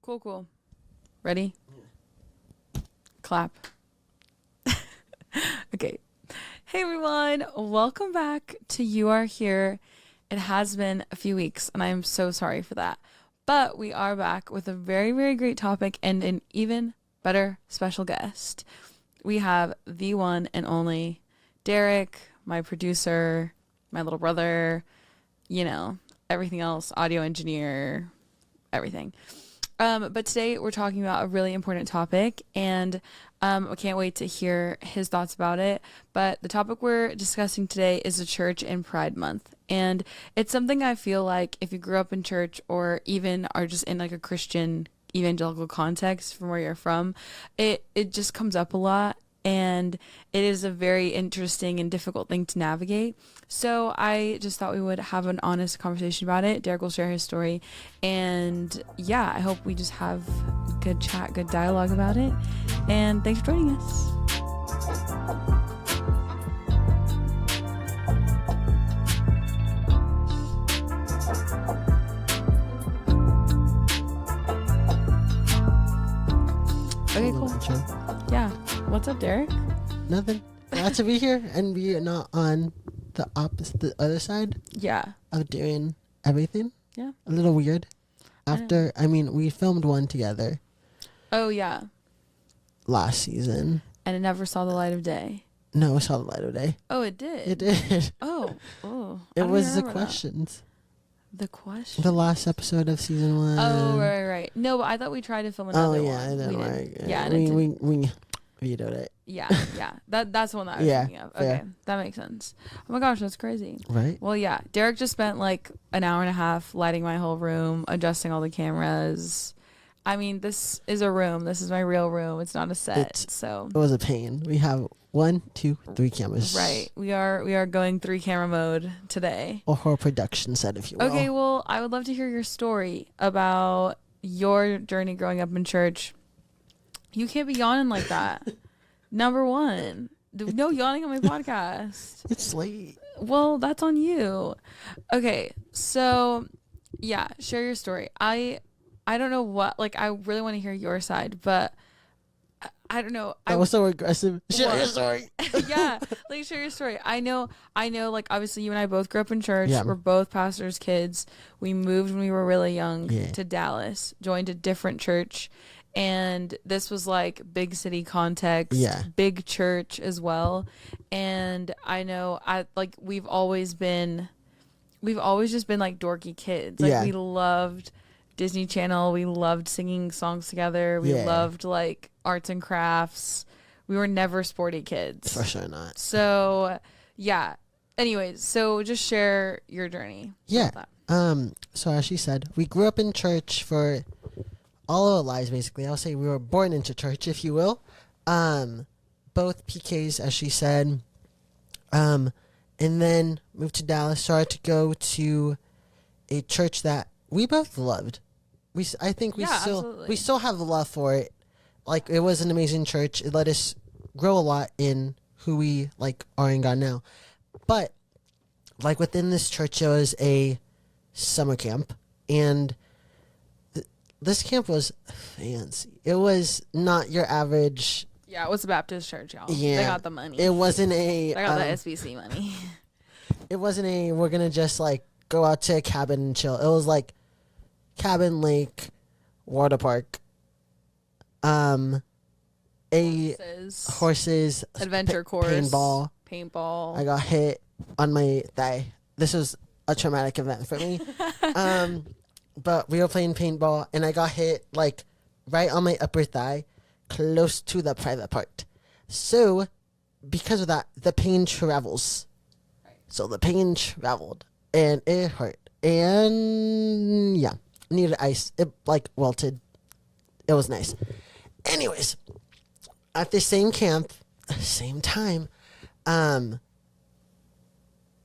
Cool. Ready? Clap. Okay. Hey everyone, welcome back to You Are Here. It has been a few weeks and I'm so sorry for that. But we are back with a very, very great topic and an even better special guest. We have the one and only Derek, my producer, my little brother, everything else, audio engineer, everything. But today we're talking about a really important topic, and I can't wait to hear his thoughts about it. But the topic we're discussing today is the church and Pride Month. And it's something I feel like if you grew up in church or even are just in like a Christian evangelical context from where you're from, it just comes up a lot. And it is a very interesting and difficult thing to navigate. So I just thought we would have an honest conversation about it. Derek will share his story. And yeah, I hope we just have good chat, good dialogue about it. And thanks for joining us. Okay, cool. Yeah. What's up, Derek? Nothing. Glad to be here and be not on the other side. Yeah. Of doing everything. Yeah. A little weird. We filmed one together. Oh, yeah. Last season. And it never saw the light of day. No, it saw the light of day. Oh, it did? It did. Oh. It was the questions. The question? The last episode of season 1. Oh, right. No, but I thought we tried to film another one. Oh, yeah, it didn't work. Yeah, we vetoed it. Yeah. That's the one that I was thinking of. Okay, fair. That makes sense. Oh my gosh, that's crazy. Right? Well, yeah. Derek just spent like an hour and a half lighting my whole room, adjusting all the cameras. I mean, this is a room. This is my real room. It's not a set. It was a pain. We have 1, 2, 3 cameras. Right. We are going 3 camera mode today. Or her production set, if you will. Okay, well, I would love to hear your story about your journey growing up in church. You can't be yawning like that. Number one, no yawning on my podcast. It's late. Well, that's on you. Okay, so yeah, share your story. I don't know what, like, I really want to hear your side, but I don't know. That was so aggressive. Share your story. Yeah, like, share your story. I know, like, obviously you and I both grew up in church. Yeah. We're both pastors' kids. We moved when we were really young to Dallas, joined a different church. And this was like big city context, big church as well. And I know we've always just been like dorky kids. Like we loved Disney Channel. We loved singing songs together. We loved like arts and crafts. We were never sporty kids. For sure not. So yeah. Anyways, so just share your journey. Yeah. So as she said, we grew up in church for all our lives, basically. I'll say we were born into church, if you will. Both PKs, as she said. And then moved to Dallas, started to go to a church that we both loved. I think we still have love for it. Like, it was an amazing church. It let us grow a lot in who we like are in God now. But like within this church, there was a summer camp, and this camp was fancy. It was not your average. Yeah, it was a Baptist church, y'all. Yeah, they got the money. It wasn't a. They got the SBC money. It wasn't a. We're gonna just like go out to a cabin and chill. It was like cabin, lake, water park. Horses, adventure course, paintball. I got hit on my thigh. This was a traumatic event for me. But we were playing paintball, and I got hit, like, right on my upper thigh, close to the private part. So, because of that, the pain travels. Right. So, the pain traveled, and it hurt. And, yeah, needed ice. It, like, welted. It was nice. Anyways, at the same camp, same time,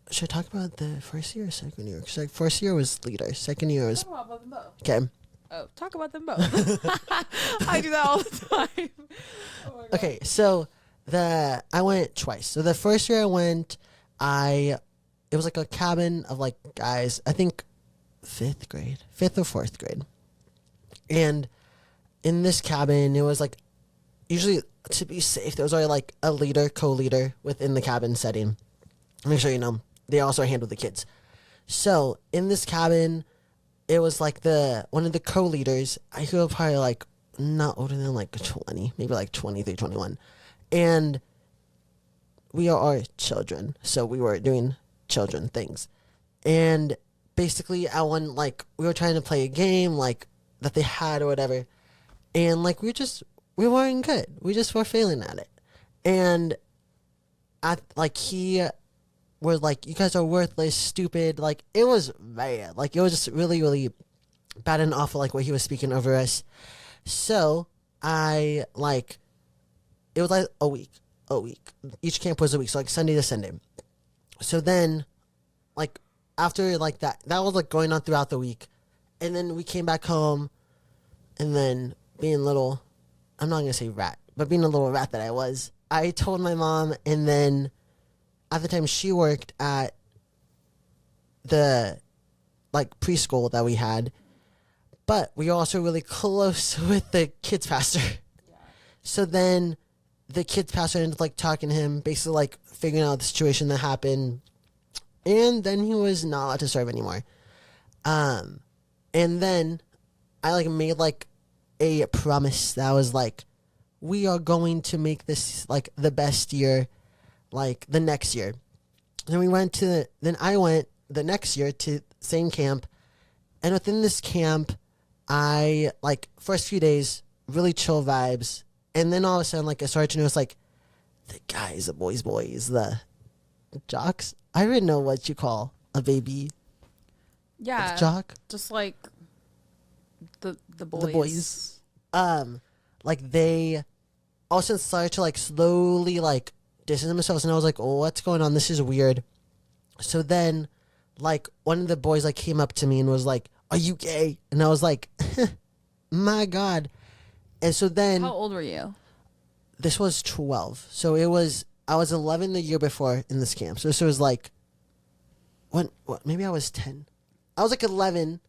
should I talk about the first year or second year? Because like first year was leader, second year was. Talk about them both. Okay. Oh, talk about them both. I do that all the time. Oh okay, so I went twice. So the first year I went, it was like a cabin of like guys. I think 5th or 4th grade, and in this cabin, it was like usually to be safe, there was already like a leader, co-leader within the cabin setting. Make sure you know they also handle the kids. So in this cabin, it was like one of the co-leaders. I grew up probably like not older than like 20, maybe like 23, 21, and we are children, so we were doing children things, and basically at one like we were trying to play a game like that they had or whatever, and like we weren't good. We just were failing at it, and at like he were like, you guys are worthless, stupid. Like it was bad. Like it was just really, really bad and awful. Like what he was speaking over us. So I like it was like a week. Each camp was a week, so like Sunday to Sunday. So then, like after like that was like going on throughout the week, and then we came back home, and then being little, I'm not gonna say rat, but being a little rat that I was, I told my mom, and then at the time she worked at the like preschool that we had, but we were also really close with the kids pastor. Yeah. So then the kids pastor ended up like talking to him, basically like figuring out the situation that happened, and then he was not allowed to serve anymore. And then I like made like a promise that was like, we are going to make this like the best year, like the next year. Then I went the next year to same camp, and within this camp, I like first few days really chill vibes, and then all of a sudden like I started to notice like the guys, the boys, the jocks. I don't even know what you call a baby. Yeah, a jock. Just like the boys. The boys. Like they all of a sudden started to like slowly like distance themselves, and I was like, oh, what's going on? This is weird. So then, like one of the boys like came up to me and was like, "Are you gay?" And I was like, "My God!" And so then, how old were you? This was 12. So I was 11 the year before in this camp. So this was like, what? Maybe I was 10. I was like 11,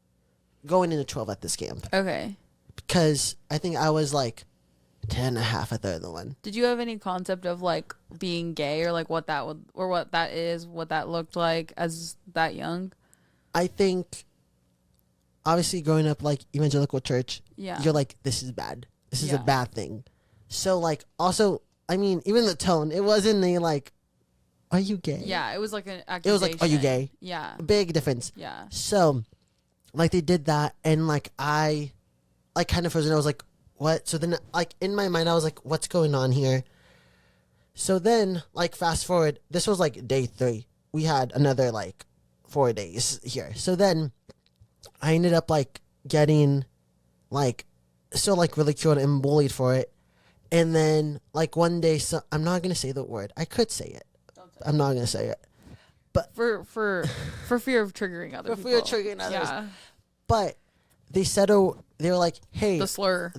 going into 12 at this camp. Okay. Because I think I was like 10 and a half at the other one. Did you have any concept of like being gay or like what that would, or what that is, what that looked like as that young? I think obviously growing up like evangelical church, yeah, you're like, this is bad. This is a bad thing. So like also, I mean, even the tone, it wasn't a like, are you gay? Yeah, it was like an accusation. It was like, are you gay? Yeah. Big difference. Yeah. So like they did that, and like I like kind of frozen. I was like, what? So then like in my mind I was like, what's going on here? So then like fast forward, this was like day 3. We had another like 4 days here. So then I ended up like getting like still like ridiculed and bullied for it. And then like one day, so I'm not gonna say the word. I could say it. I'm not gonna say it. But for fear of triggering other people. For fear of triggering others. Yeah. But they said, oh, they were like, hey, the slur.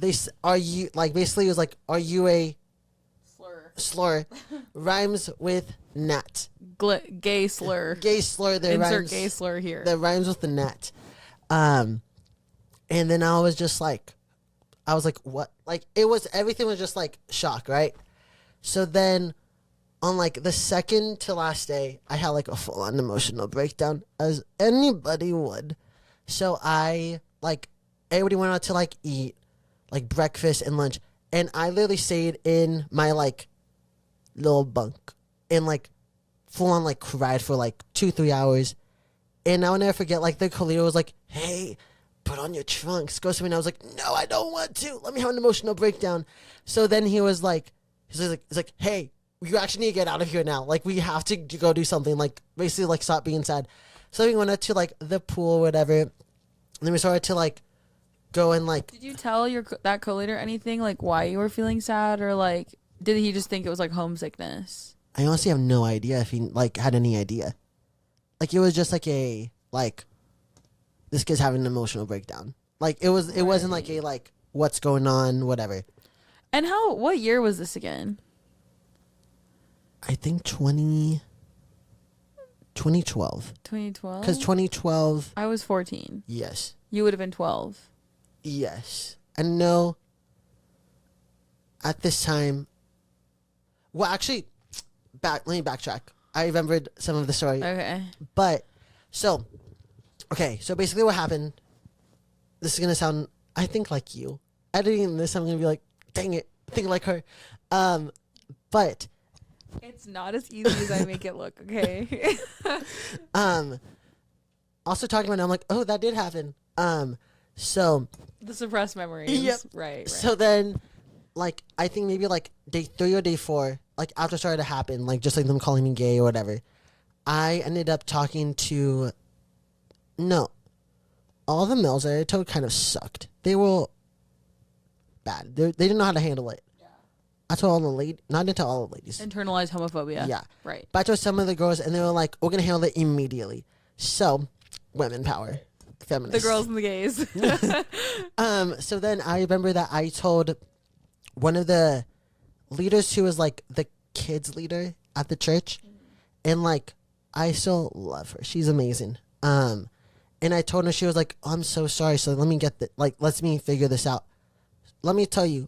Are you like basically it was like, are you a slur? Rhymes with nat. Gay slur. Gay slur. That Insert rhymes, gay slur here. That rhymes with the nat. And then I was like, what? Like everything was just like shock, right? So then on like the second to last day, I had like a full on emotional breakdown, as anybody would. So I like everybody went out to like eat like breakfast and lunch, and I literally stayed in my like little bunk and like full on like cried for like 2-3 hours. And I'll never forget, like the co-leader was like, hey, put on your trunks, go somewhere. And I was like, no, I don't want to. Let me have an emotional breakdown. So then he's like, hey, you actually need to get out of here now. Like, we have to go do something. Like, basically, like, stop being sad. So we went out to, like, the pool or whatever. And then we started to, like, go and, like... Did you tell that co-leader anything, like, why you were feeling sad? Or, like, did he just think it was, like, homesickness? I honestly have no idea if he, like, had any idea. Like, it was just, like, this kid's having an emotional breakdown. Like, it wasn't, like, a, like, what's going on, whatever. And what year was this again? I think 2012. 2012? Because 2012... I was 14. Yes. You would have been 12. Yes. And no, at this time, well, actually, let me backtrack. I remembered some of the story. Okay. But, so basically what happened, this is going to sound, I think, like you. Editing this, I'm going to be like, dang it, think like her. But it's not as easy as I make it look, okay? Also talking about it, I'm like, oh, that did happen. So the suppressed memories. Yep. Right. So then, like, I think maybe like day 3 or day 4, like after it started to happen, like just like them calling me gay or whatever, I ended up talking to, all the males that I told kind of sucked. They were bad. They didn't know how to handle it. Yeah. I told all the ladies, not into all the ladies. Internalized homophobia. Yeah. Right. But I told some of the girls, and they were like, we're going to handle it immediately. So, women power. Feminists. The girls and the gays. So then I remember that I told one of the leaders who was like the kids leader at the church, and like I still love her. She's amazing. And I told her, she was like, oh, I'm so sorry. So let me let me figure this out. Let me tell you,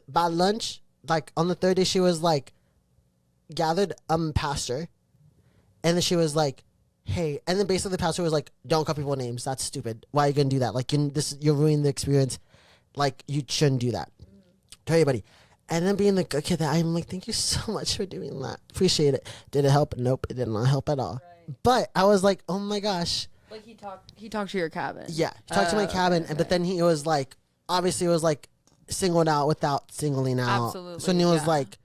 by lunch, like on the 3rd day, she was like gathered pastor, and then she was like, hey, and then basically the pastor was like, don't call people names. That's stupid. Why are you gonna do that? Like, you're ruining the experience. Like, you shouldn't do that. Tell everybody. And then being the good kid that I'm like, thank you so much for doing that. Appreciate it. Did it help? Nope, it did not help at all. Right. But I was like, oh my gosh. Like he talked to your cabin. Yeah, he talked to my cabin, okay. But then he was like, obviously it was like singled out without singling out. Absolutely. So Neil was like,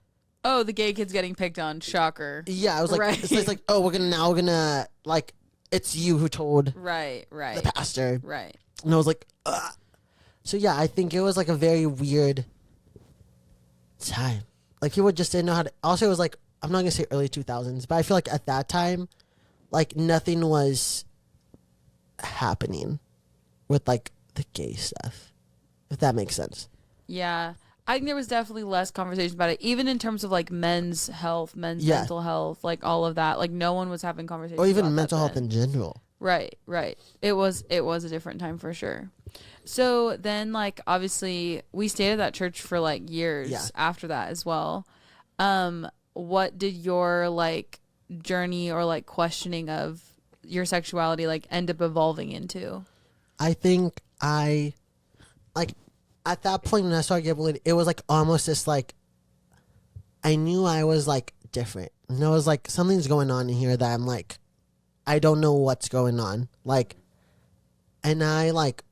oh, the gay kid's getting picked on. Shocker. Yeah, I was like, right. It's like, oh, we're gonna like, it's you who told right the pastor. Right. And I was like, ugh. So yeah, I think it was like a very weird time. Like people just didn't know how to. Also, it was like, I'm not gonna say early 2000s, but I feel like at that time, like nothing was happening with like the gay stuff, if that makes sense. Yeah. I think there was definitely less conversation about it, even in terms of like men's health, mental health, like all of that. Like no one was having conversations. Or even mental health in general. Right. It was a different time for sure. So then, like, obviously, we stayed at that church for like years after that as well. What did your like journey or like questioning of your sexuality like end up evolving into? I think at that point when I started getting bullied, it was like almost this like, I knew I was like different. And there was like, something's going on in here that I'm like, I don't know what's going on. Like, and I like,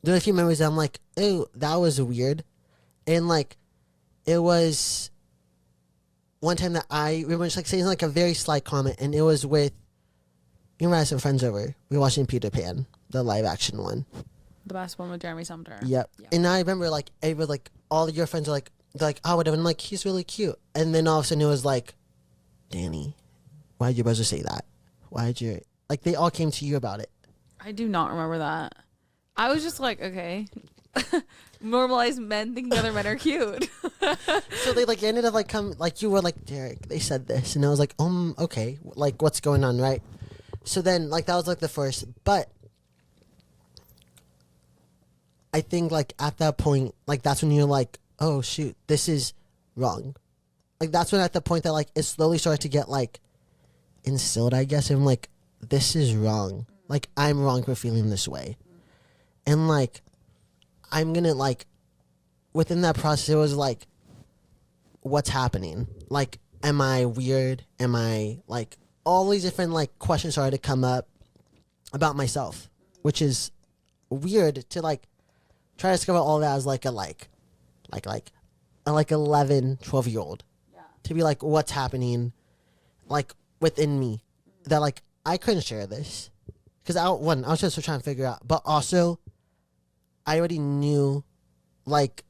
there are a few memories that I'm like, oh, that was weird. And like, it was one time that I remember just like saying like a very slight comment, and it was with, you know, I had some friends over. We were watching Peter Pan, the live action one. The best one with Jeremy Sumter. Yep. And I remember like everybody, like all your friends are like, they're like, oh, whatever. And I'm like, he's really cute. And then all of a sudden it was like, Danny, why did your brother say that? Why did you, like, they all came to you about it. I do not remember that. I was just like, okay. Normalized men thinking other men are cute. So they like ended up like you were like, Derek, they said this. And I was like, okay. Like, what's going on, right? So then like that was like the first. But I think like at that point, like that's when you're like, oh shoot, this is wrong. Like that's when at the point that like it slowly started to get like instilled, I guess. And like, this is wrong. Like I'm wrong for feeling this way. And like, I'm gonna like, within that process, it was like, what's happening? Like, am I weird? Am I like, all these different like questions started to come up about myself, which is weird to like try to discover all that as like a like 11, 12-year-old. Yeah. To be like, what's happening like within me that like I couldn't share this because I was just trying to figure out, but also I already knew like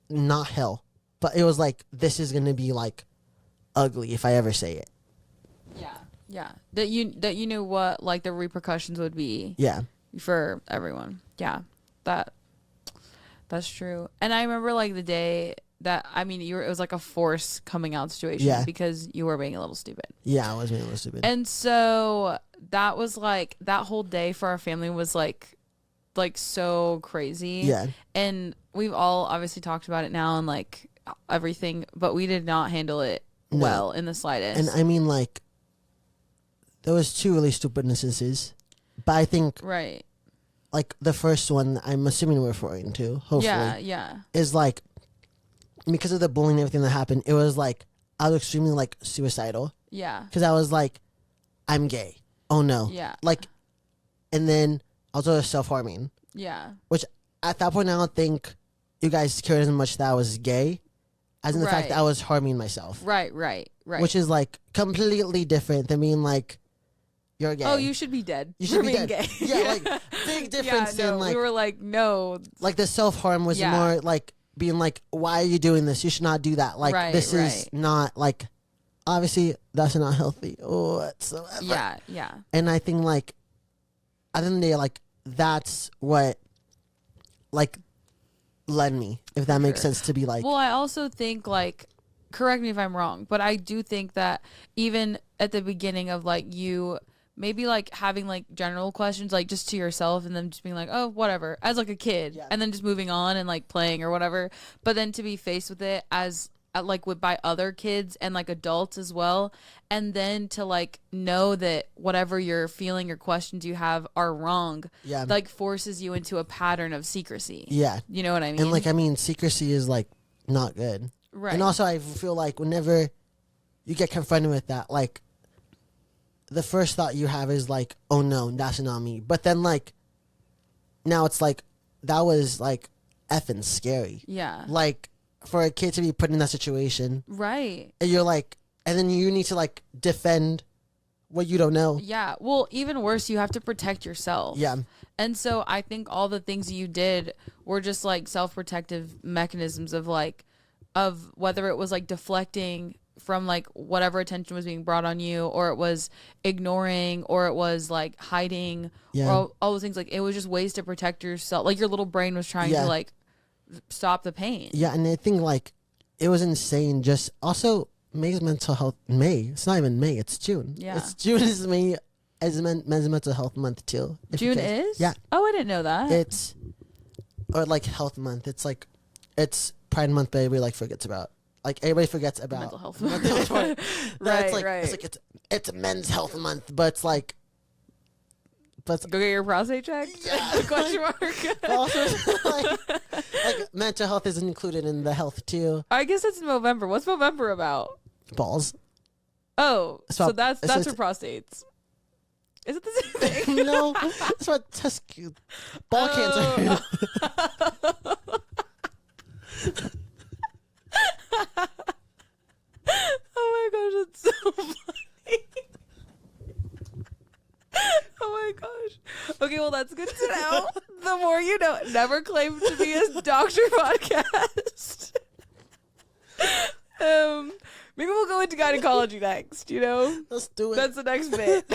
not hell, but it was like, this is gonna be like ugly if I ever say it. Yeah. That you knew what like the repercussions would be. Yeah. For everyone. Yeah. That's true. And I remember like the day that, I mean, it was like a forced coming out situation because you were being a little stupid. Yeah, I was being a little stupid. And so that was like, that whole day for our family was like like so crazy. Yeah. And we've all obviously talked about it now and like everything, but we did not handle it well in the slightest. And I mean, like, there was 2 really stupid instances, but I think right. like the first one I'm assuming we're referring to, hopefully, is like because of the bullying and everything that happened, it was like I was extremely like suicidal. Yeah. Because I was like, I'm gay. Oh no. Yeah. Like, and then I was also self-harming. Yeah. Which at that point I don't think you guys cared as much that I was gay as in the fact that I was harming myself. Right. Which is like completely different than being like, you're gay. Oh, you should be dead. You should be being dead. Gay. Yeah, like big difference than like. We were like, no. Like the self-harm was more like being like, why are you doing this? You should not do that. Like this is not like, obviously that's not healthy whatsoever. Yeah. And I think like, at the end of the day, like that's what like led me, if that makes sense, to be like. Well, I also think like, correct me if I'm wrong, but I do think that even at the beginning of like you maybe like having like general questions like just to yourself and then just being like, oh, whatever, as like a kid, and then just moving on and like playing or whatever, but then to be faced with it as like with by other kids and like adults as well, and then to like know that whatever you're feeling or questions you have are wrong, like forces you into a pattern of secrecy. You know what I mean? And like, I mean, secrecy is like not good. Right. And also I feel like whenever you get confronted with that, like the first thought you have is like, oh no, that's not me. But then like, now it's like, that was like effing scary. Yeah. Like for a kid to be put in that situation. Right. And you're like, and then you need to like defend what you don't know. Yeah. Well, even worse, you have to protect yourself. Yeah. And so I think all the things you did were just like self-protective mechanisms of like, of whether it was like deflecting from like whatever attention was being brought on you, or it was ignoring, or it was like hiding, or all those things. Like it was just ways to protect yourself. Like your little brain was trying to like stop the pain. Yeah, and I think like it was insane. Just also May's mental health. It's not even May. It's June. Yeah, it's June is May as men's mental health month too. June is. Yeah. Oh, I didn't know that. It's or like health month. It's like it's Pride month, but everybody like forgets about. Like everybody forgets about mental health. Right. It's like it's men's health month, but it's like. But go get your prostate checked. Yeah. Question mark. Also, like mental health is included in the health too. I guess it's November. What's November about? Balls. Oh, so that's for prostates. Is it the same thing? No, that's what ball cancer. Oh my gosh, that's so funny. Oh my gosh. Okay, well that's good to know. The more you know. Never claim to be a doctor podcast. Maybe we'll go into gynecology next, you know? Let's do it. That's the next bit.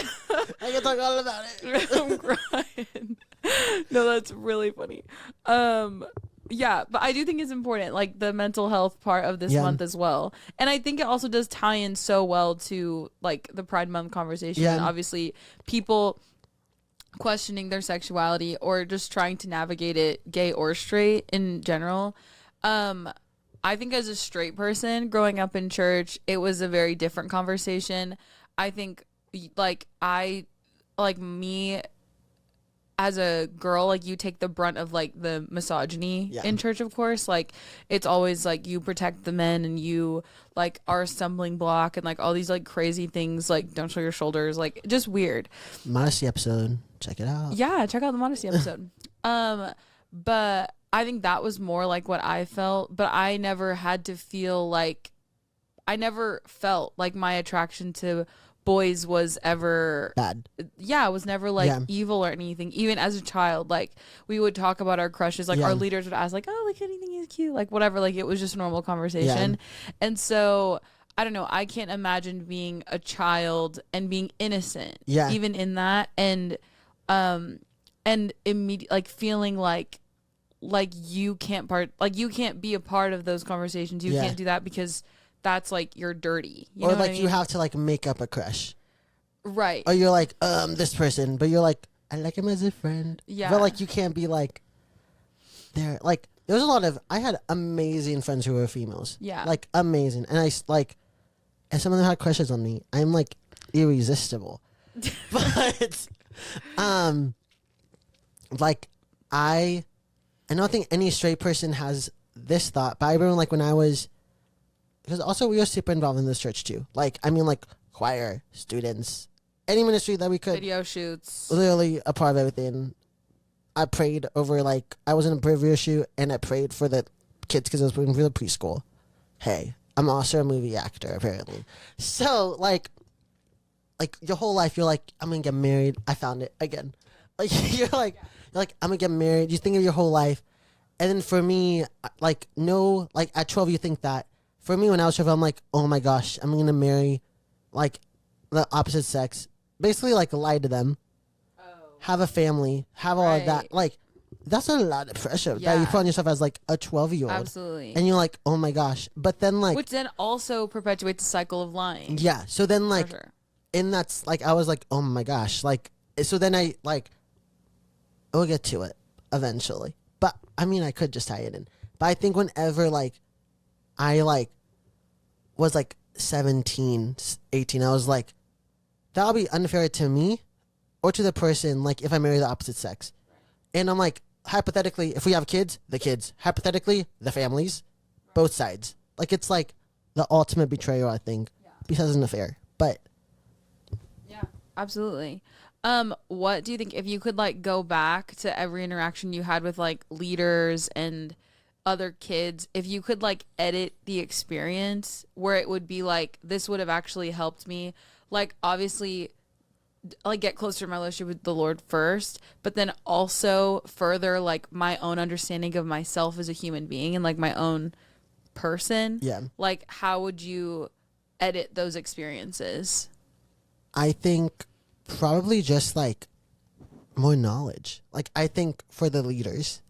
I can talk all about it. I'm crying. No, that's really funny. Yeah, but I do think it's important, like the mental health part of this month as well. And I think it also does tie in so well to like the Pride Month conversation. And obviously people questioning their sexuality or just trying to navigate it, gay or straight in general. I think as a straight person growing up in church, it was a very different conversation. I think me as a girl, like you take the brunt of like the misogyny in church, of course. Like it's always like you protect the men and you like are a stumbling block and like all these like crazy things, like don't show your shoulders, like just weird. Modesty episode, check it out. Yeah, check out the modesty episode. But I think that was more like what I felt, but I never had to feel like, I never felt like my attraction to boys was ever bad. Yeah, it was never like evil or anything. Even as a child, like we would talk about our crushes, like our leaders would ask like, oh, like anything is cute, like whatever, like it was just a normal conversation. And so I don't know, I can't imagine being a child and being innocent even in that, and immediate like feeling like you can't be a part of those conversations. You can't do that because that's like you're dirty. You know or like I mean? You have to like make up a crush. Right. Or you're like, this person, but you're like, I like him as a friend. Yeah. But like you can't be like there. Like there was a lot of I had amazing friends who were females. Yeah. Like amazing, and like, and some of them had crushes on me. I'm like irresistible. But like I don't think any straight person has this thought, but I remember like when I was, because also we were super involved in this church too. Like I mean like choir, students, any ministry that we could. Video shoots. Literally a part of everything. I prayed over like I was in a video shoot and I prayed for the kids because I was praying for the preschool. Hey, I'm also a movie actor apparently. So like your whole life you're like I'm gonna get married. I found it again. Like you're like I'm gonna get married. You think of your whole life, and then for me like no like at 12 you think that. For me when I was 12 I'm like oh my gosh I'm gonna marry like the opposite sex. Basically like lie to them. Have a family, have all of that. Like, that's a lot of pressure that you put on yourself as like a 12-year-old. Absolutely. And you're like, oh my gosh. But then like, which then also perpetuates the cycle of lying. Yeah. So then like, sure. And that's like, I was like, oh my gosh. Like, so then I like, we'll get to it eventually. But I mean, I could just tie it in. But I think whenever like, I like, was like 17, 18, I was like, that'll be unfair to me. Or to the person, like, if I marry the opposite sex. And I'm like, hypothetically, if we have kids, the kids. Hypothetically, the families. Both sides. Like, it's like the ultimate betrayal, I think. Because it's an affair. But. Yeah, absolutely. What do you think, if you could, like, go back to every interaction you had with, like, leaders and other kids, if you could, like, edit the experience where it would be like, this would have actually helped me. Like, obviously, like get closer to my relationship with the Lord first, but then also further like my own understanding of myself as a human being and like my own person. Yeah. Like how would you edit those experiences? I think probably just like more knowledge. Like I think for the leaders.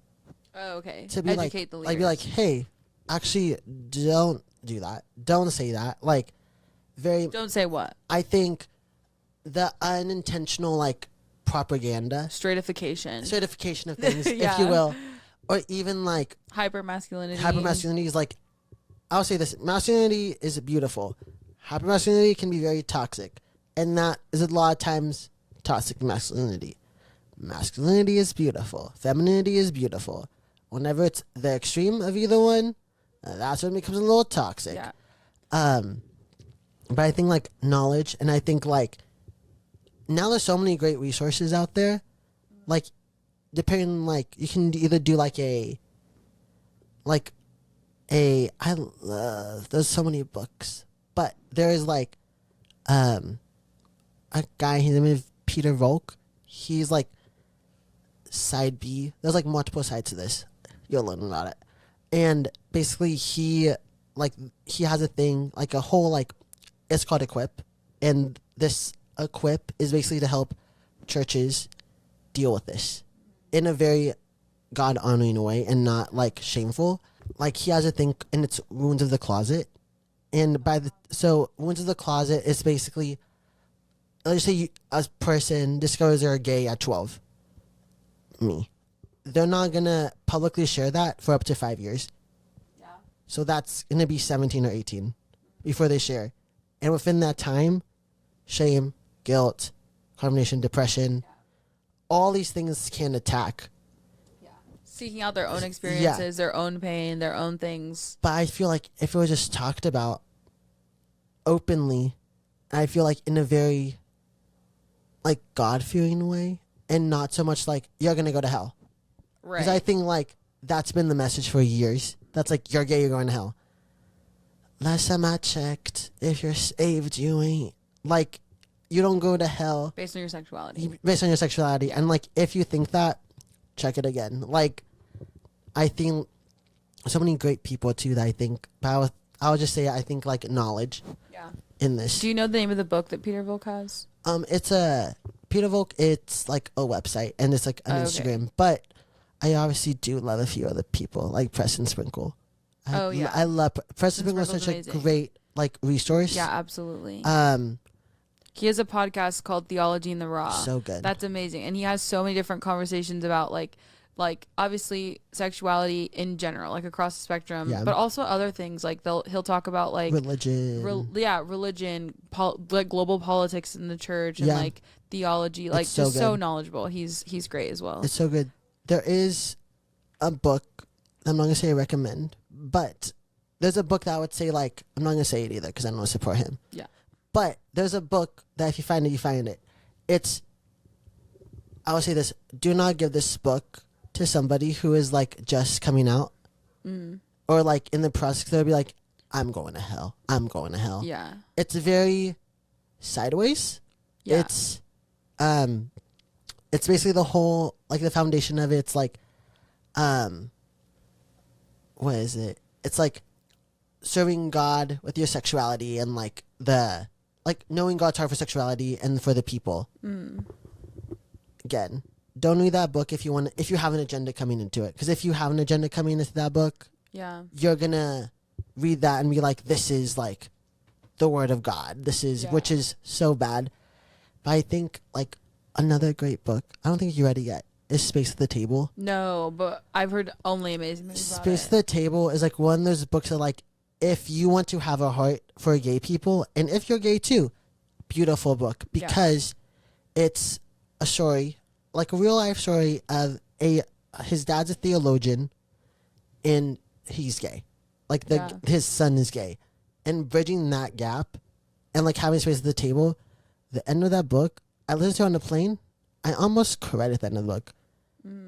Oh, okay. To be educate like, the leaders. like be like, hey, actually don't do that. Don't say that. Like very. Don't say what? I think the unintentional like propaganda, certification of things, if you will, or even like hypermasculinity is like, I'll say this: masculinity is beautiful. Hypermasculinity can be very toxic, and that is a lot of times toxic masculinity. Masculinity is beautiful. Femininity is beautiful. Whenever it's the extreme of either one, that's when it becomes a little toxic. Yeah. But I think like knowledge, and I think like. Now there's so many great resources out there. Like, depending, like, you can either do, like, there's so many books. But there is, like, a guy, his name is Peter Volk. He's, like, side B. There's, like, multiple sides to this. You'll learn about it. And basically, he has a thing, like, a whole, like, it's called Equip. And this Equip is basically to help churches deal with this in a very God honoring way and not like shameful. Like he has a thing and it's Wounds of the Closet. And so Wounds of the Closet is basically, let's say a person discovers they're gay at 12. Me. They're not gonna publicly share that for up to 5 years. Yeah. So that's gonna be 17 or 18 before they share. And within that time, shame, guilt, condemnation, depression, all these things can attack. Yeah. Seeking out their own experiences, their own pain, their own things. But I feel like if it was just talked about openly, I feel like in a very like God-fearing way and not so much like you're going to go to hell. Right. Because I think like that's been the message for years. That's like you're gay, you're going to hell. Last time I checked, if you're saved, you ain't. Like, you don't go to hell. Based on your sexuality. And, like, if you think that, check it again. Like, I think so many great people, too, that I think, but I'll just say I think, like, knowledge in this. Do you know the name of the book that Peter Volk has? It's Peter Volk, it's, like, a website, and it's, like, an Instagram. But I obviously do love a few other people, like Preston Sprinkle. I love Preston Sprinkle is such a great, like, resource. Yeah, absolutely. He has a podcast called Theology in the Raw. So good. That's amazing. And he has so many different conversations about like obviously sexuality in general, like across the spectrum, but also other things. Like he'll talk about like religion, religion, like global politics in the church and like theology. Like just so knowledgeable. He's great as well. It's so good. There is a book, I'm not gonna say I recommend, but there's a book that I would say, like, I'm not gonna say it either because I don't want to support him. Yeah. But there's a book that if you find it, you find it. I would say this: do not give this book to somebody who is like just coming out, or like in the process. They'll be like, "I'm going to hell. I'm going to hell." Yeah. It's very sideways. Yeah. It's basically the whole, like, the foundation of it. It's like, what is it? It's like serving God with your sexuality and like knowing God's heart for sexuality and for the people. Again, don't read that book if you have an agenda coming into it. Because if you have an agenda coming into that book, you're gonna read that and be like, this is like the word of God. This is which is so bad. But I think like another great book, I don't think you read it yet, is Space at the Table. No, but I've heard only amazing things about it. Space at the Table is like one of those books that, like, if you want to have a heart for gay people, and if you're gay too, beautiful book, because it's a story, like a real life story of his dad's a theologian and he's gay. Like his son is gay. And bridging that gap and like having Space at the Table, the end of that book, I listened to it on the plane. I almost cried at the end of the book.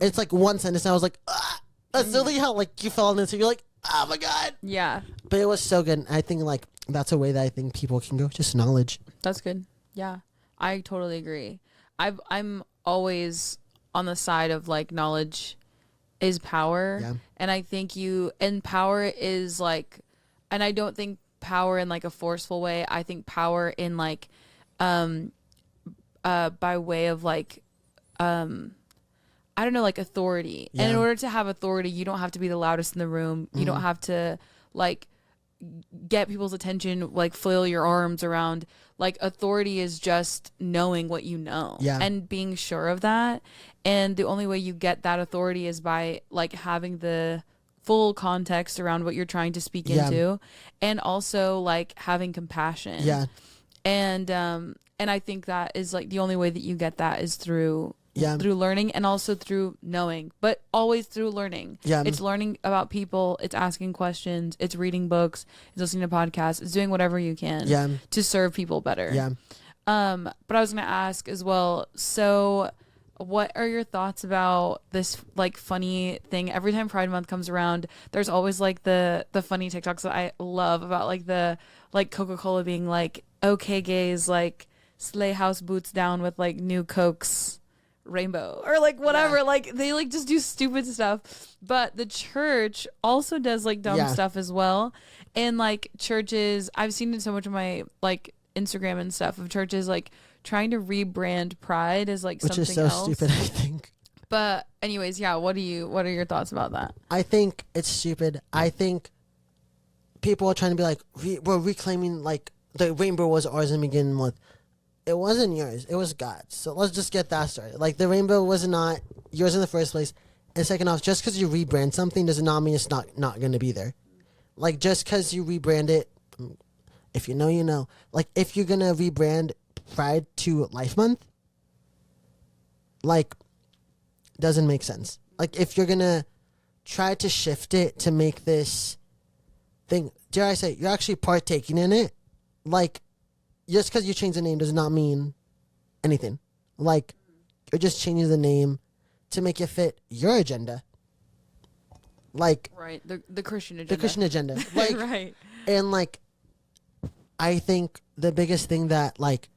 It's like one sentence and I was like, ah! That's literally how like you fell into it. You're like, oh my God. Yeah. But it was so good. And I think like that's a way that I think people can go. Just knowledge. That's good. Yeah. I totally agree. I'm always on the side of like knowledge is power. Yeah. And I think power is like, and I don't think power in like a forceful way. I think power in like, by way of like, I don't know, like authority. Yeah. And in order to have authority, you don't have to be the loudest in the room. You don't have to like get people's attention, like flail your arms around. Like authority is just knowing what you know and being sure of that. And the only way you get that authority is by like having the full context around what you're trying to speak into, and also like having compassion. Yeah. And I think that is like the only way that you get that is through learning and also through knowing, but always through learning. Yeah. It's learning about people. It's asking questions. It's reading books. It's listening to podcasts. It's doing whatever you can to serve people better. Yeah. But I was going to ask as well. So what are your thoughts about this like funny thing? Every time Pride Month comes around, there's always like the funny TikToks that I love about like the like Coca-Cola being like, okay, gays, like slay house boots down with like new Cokes rainbow or like whatever. Like they like just do stupid stuff, but the church also does like dumb stuff as well. And like churches, I've seen it so much of my like Instagram and stuff of churches like trying to rebrand Pride as like something else. Which is so stupid, I think. But anyways, what are your thoughts about that? I think it's stupid. I think people are trying to be like, we're reclaiming like the rainbow was ours in the beginning with. It wasn't yours. It was God's. So let's just get that started. Like, the rainbow was not yours in the first place. And second off, just because you rebrand something does not mean it's not going to be there. Like, just because you rebrand it, if you know, you know. Like, if you're going to rebrand Pride to Life Month, like, doesn't make sense. Like, if you're going to try to shift it to make this thing, dare I say, you're actually partaking in it, like, just because you change the name does not mean anything. Like, you're just changing the name to make it fit your agenda. Like, right, the Christian agenda. The Christian agenda. Like, right. And like, I think the biggest thing that like,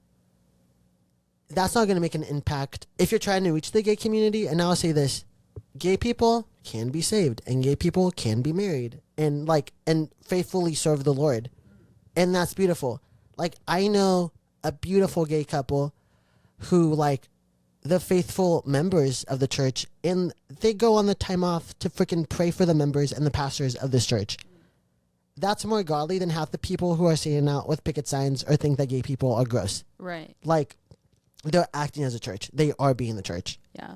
that's not going to make an impact if you're trying to reach the gay community. And I'll say this: gay people can be saved, and gay people can be married, and like, and faithfully serve the Lord, and that's beautiful. Like, I know a beautiful gay couple who, like, the faithful members of the church, and they go on the time off to freaking pray for the members and the pastors of this church. that's more godly than half the people who are standing out with picket signs or think that gay people are gross. Right. Like, they're acting as a church. They are being the church. Yeah.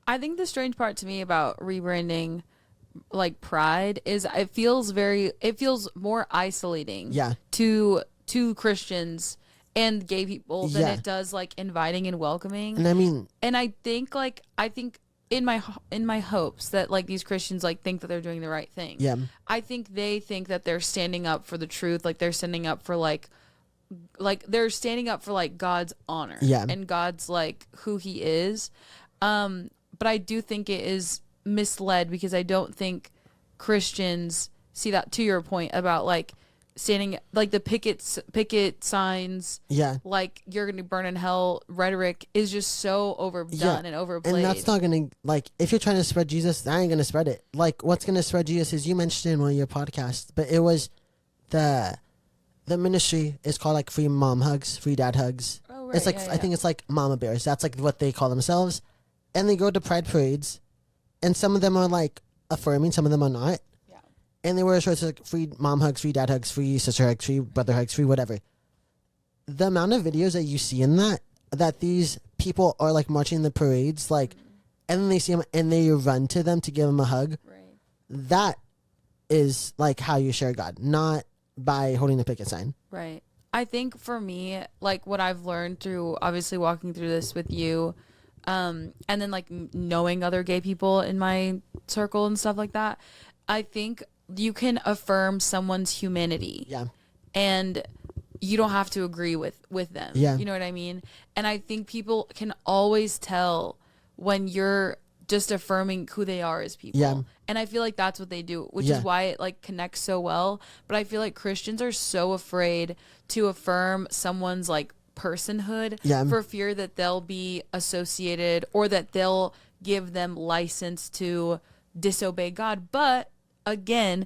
I think the strange part to me about rebranding, like pride, is it feels more isolating to Christians and gay people than it does like inviting and welcoming. And I mean, and I think in my hopes that like these Christians like think that they're doing the right thing. Yeah. I think they think that they're standing up for the truth, like they're standing up for like they're standing up for like God's honor and God's like who he is. But I do think it is misled because I don't think Christians see that, to your point about like standing like the picket signs, like you're gonna burn in hell rhetoric is just so overdone and overplayed. And that's not gonna, like, if you're trying to spread Jesus, that ain't gonna spread it. Like, what's gonna spread Jesus is, you mentioned in one of your podcasts, but it was the ministry is called like Free Mom Hugs, Free Dad Hugs. Oh, right. It's like I think it's like Mama Bears. That's like what they call themselves. And they go to pride parades, and some of them are like affirming, some of them are not. Yeah. And they wear shirts like free mom hugs, free dad hugs, free sister hugs, free brother hugs, free whatever. The amount of videos that you see in that these people are like marching in the parades, like, and then they see them and they run to them to give them a hug. Right. That is like how you share God, not by holding a picket sign. Right. I think for me, like what I've learned through obviously walking through this with you, and then like knowing other gay people in my circle and stuff like that, I think you can affirm someone's humanity. Yeah. And you don't have to agree with them. Yeah. You know what I mean? And I think people can always tell when you're just affirming who they are as people. Yeah. And I feel like that's what they do, which is why it like connects so well. But I feel like Christians are so afraid to affirm someone's like personhood for fear that they'll be associated or that they'll give them license to disobey God. But again,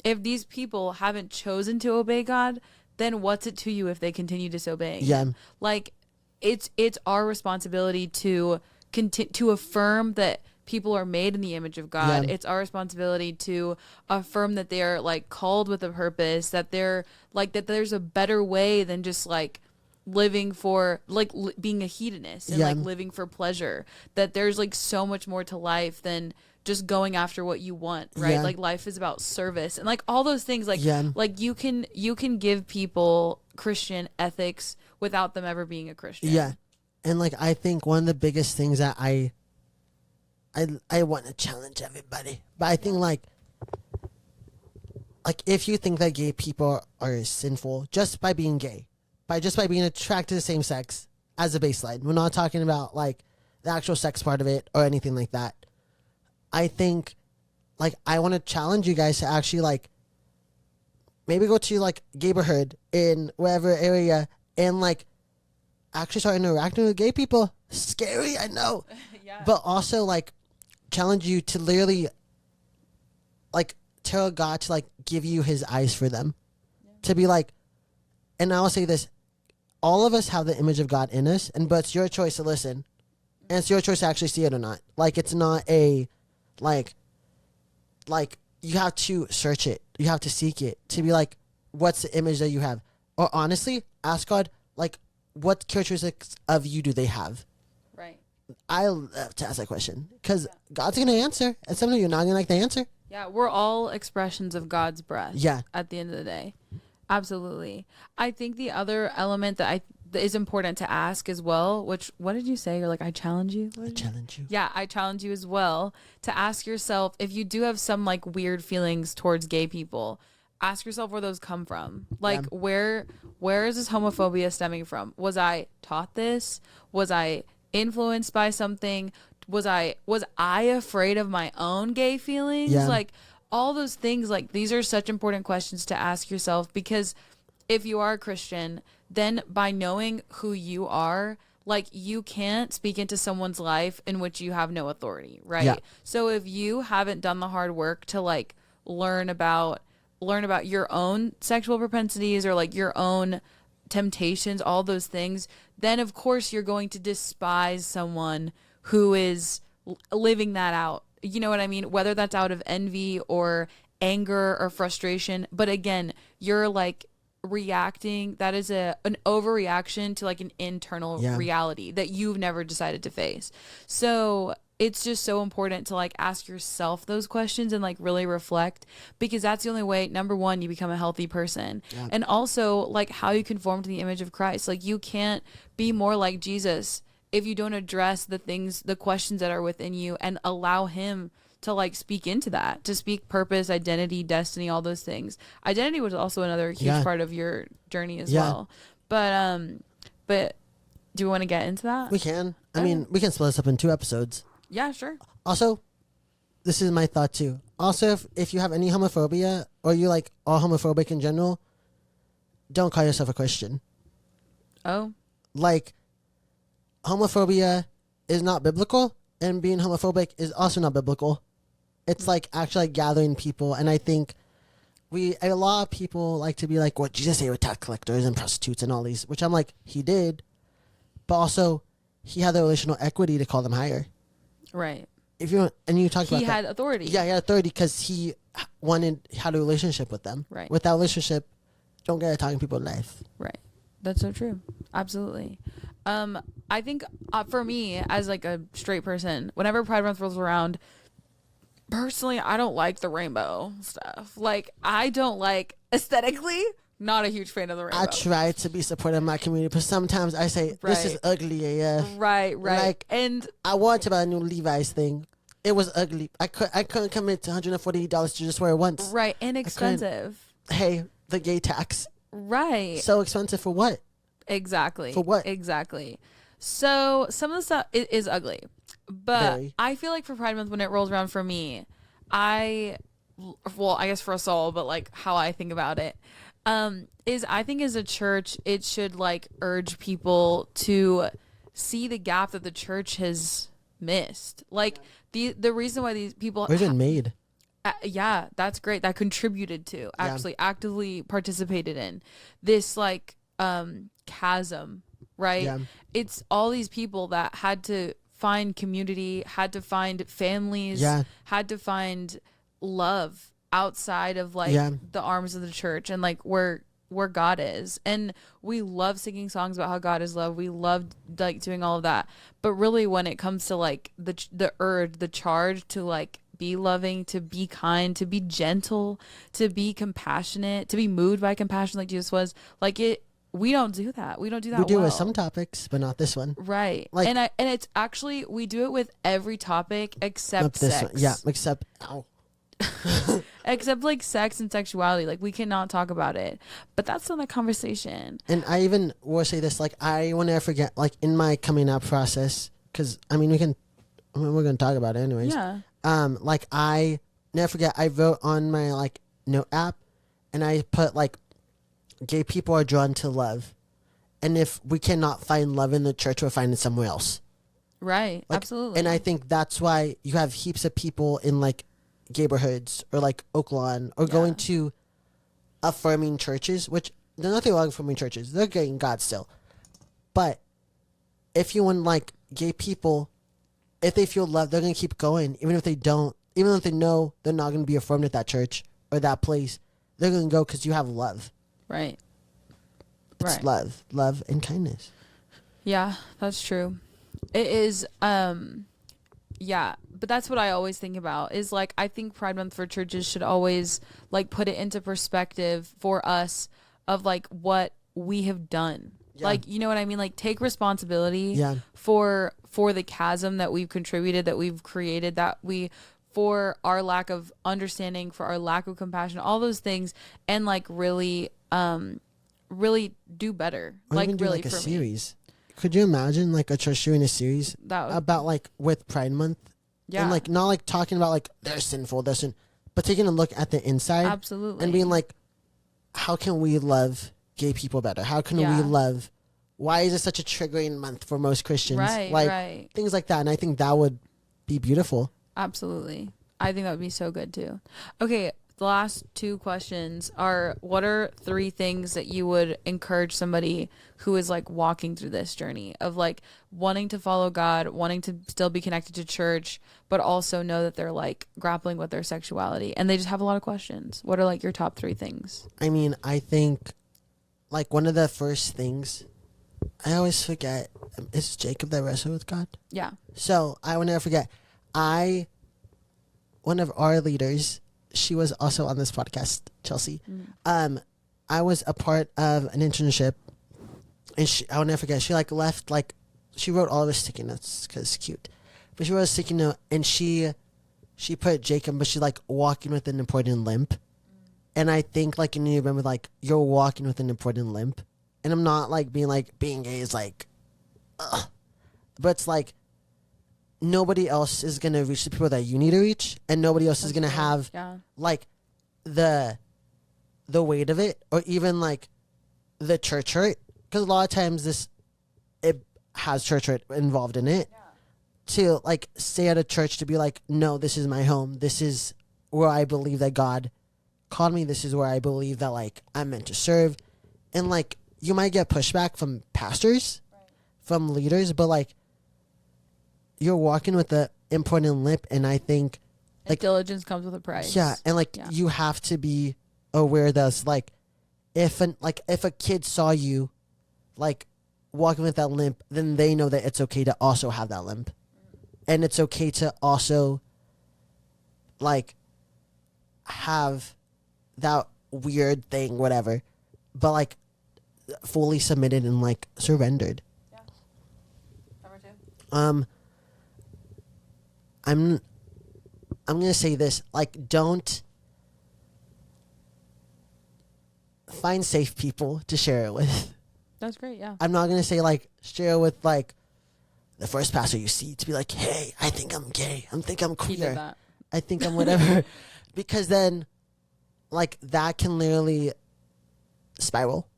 if these people haven't chosen to obey God, then what's it to you if they continue disobeying? Yeah. Like it's our responsibility to affirm that people are made in the image of God. Yeah. It's our responsibility to affirm that they are like called with a purpose, that they're like, that there's a better way than just like living for like being a hedonist and like living for pleasure, that there's like so much more to life than just going after what you want, right? Like life is about service and like all those things, like like you can give people Christian ethics without them ever being a Christian. And like I think one of the biggest things that I want to challenge everybody, but I think like if you think that gay people are sinful just by being gay, by being attracted to the same sex as a baseline, we're not talking about like the actual sex part of it or anything like that. I think like I want to challenge you guys to actually like maybe go to like neighborhood in whatever area and like actually start interacting with gay people. Scary, I know. But also like challenge you to literally like tell God to like give you his eyes for them. To be like, and I'll say this, all of us have the image of God in us, but it's your choice to listen. And it's your choice to actually see it or not. Like it's not a like you have to search it. You have to seek it to be like, what's the image that you have? Or honestly, ask God, like, what characteristics of you do they have? Right. I love to ask that question because God's going to answer. And sometimes you're not going to like the answer. Yeah, we're all expressions of God's breath. Yeah. At the end of the day. Absolutely. I think the other element that is important to ask as well, which, what did you say? You're like, I challenge you? I challenge you. Yeah, I challenge you as well to ask yourself, if you do have some like weird feelings towards gay people, ask yourself where those come from. Like where is this homophobia stemming from? Was I taught this? Was I influenced by something? Was I afraid of my own gay feelings? Like all those things, like these are such important questions to ask yourself, because if you are a Christian, then by knowing who you are, like you can't speak into someone's life in which you have no authority, right? Yeah. So if you haven't done the hard work to like learn about your own sexual propensities or like your own temptations, all those things, then of course you're going to despise someone who is living that out. You know what I mean? Whether that's out of envy or anger or frustration, but again, you're like reacting, that is an overreaction to like an internal reality that you've never decided to face. So it's just so important to like ask yourself those questions and like really reflect, because that's the only way, number one, you become a healthy person. And also like how you conform to the image of Christ. Like you can't be more like Jesus if you don't address the questions that are within you and allow him to like speak into that, to speak purpose, identity, destiny, all those things. Identity was also another huge part of your journey as well. But do you want to get into that? We can. I mean, we can split this up in 2 episodes. Yeah, sure. Also, this is my thought too. Also, if you have any homophobia or you like are homophobic in general, don't call yourself a Christian. Oh. Like, homophobia is not biblical, and being homophobic is also not biblical. It's like actually gathering people, and I think a lot of people like to be like, what Jesus say with tax collectors and prostitutes and all these, which I'm like, he did, but also he had the relational equity to call them higher. Right. If you and you talked about he had authority. Yeah, he had authority because he had a relationship with them. Right. With that relationship, don't get talking people life. Right. That's so true. Absolutely. I think for me as like a straight person, whenever Pride Month rolls around, personally, I don't like the rainbow stuff. Like I don't like aesthetically. Not a huge fan of the rainbow. I try to be supportive of my community, but sometimes I say, this is ugly AF. Right. Like, and I wanted to buy a new Levi's thing. It was ugly. I couldn't commit to $148 to just wear it once. Right, and expensive. Hey, the gay tax. Right. So expensive for what? Exactly. For what? Exactly. So some of the stuff is ugly. But Very. I feel like for Pride Month, when it rolls around for me, I guess for us all, but like how I think about it, is I think as a church, it should like urge people to see the gap that the church has missed. Like the reason why these people Or even made. Yeah, that's great. That contributed to actually actively participated in this like chasm, right? Yeah. It's all these people that had to find community, had to find families, had to find love outside of like the arms of the church and like where God is. And we love singing songs about how God is love. We love like doing all of that. But really when it comes to like the urge, the charge to like be loving, to be kind, to be gentle, to be compassionate, to be moved by compassion like Jesus was, like we don't do that. We don't do that. We do well. with some topics, but not this one. Right. Like, and it's actually, we do it with every topic except sex. One. Yeah, except except like sex and sexuality. Like we cannot talk about it, but that's not a conversation. And I even will say this, like I will never forget, like in my coming out process, because I mean we're gonna talk about it anyways. Yeah. Like I never forget, I wrote on my like note app, and I put like, gay people are drawn to love, and if we cannot find love in the church, we'll find it somewhere else. Right. Like, absolutely. And I think that's why you have heaps of people in like neighborhoods or like Oakland or going to affirming churches, which there's nothing wrong with affirming churches. They're getting God still. But if you want like gay people, if they feel love, they're going to keep going. Even if they don't, even if they know they're not going to be affirmed at that church or that place, they're going to go because you have love. Right. It's love and kindness. Yeah, that's true. It is, yeah, but that's what I always think about is like, I think Pride Month for churches should always like put it into perspective for us of like what we have done. Yeah. Like, you know what I mean? Like take responsibility for the chasm that we've contributed, that we've created, that for our lack of understanding, for our lack of compassion, all those things, and like really do better. Or like even do really like a for series. Could you imagine like a church doing a series about like with Pride Month? Yeah. And like not like talking about like they're sinful, but taking a look at the inside. Absolutely. And being like, how can we love gay people better? How can we love? Why is it such a triggering month for most Christians? Like things like that. And I think that would be beautiful. Absolutely. I think that would be so good too. Okay, the last two questions are, what are 3 things that you would encourage somebody who is like walking through this journey of like wanting to follow God, wanting to still be connected to church, but also know that they're like grappling with their sexuality and they just have a lot of questions? What are like your top 3 things? I mean, I think like one of the first things I always forget is Jacob that wrestled with God. Yeah. So I will never forget. One of our leaders, she was also on this podcast, Chelsea. I was a part of an internship, and I will never forget. She like left like she wrote all of her sticky notes because it's cute, but she wrote a sticky note and she put Jacob, but she like walking with an important limp, and I think like you need to remember like you're walking with an important limp, and I'm not like being gay is like, but it's like nobody else is gonna reach the people that you need to reach, and nobody else is gonna have like the weight of it, or even like the church hurt, because a lot of times it has church hurt involved in it. To like stay at a church to be like, no, this is my home, this is where I believe that God called me, this is where I believe that like I'm meant to serve, and like you might get pushback from pastors, from leaders, but like you're walking with the important limp, and I think like diligence comes with a price. Yeah, and like you have to be aware that like if a kid saw you like walking with that limp, then they know that it's okay to also have that limp, and it's okay to also like have that weird thing, whatever, but like fully submitted and like surrendered. Yeah. Number 2. I'm gonna say this, like, don't find safe people to share it with. That's great, yeah. I'm not gonna say like share it with like the first pastor you see to be like, hey, I think I'm gay, I think I'm queer, I think I'm whatever, because then like that can literally spiral,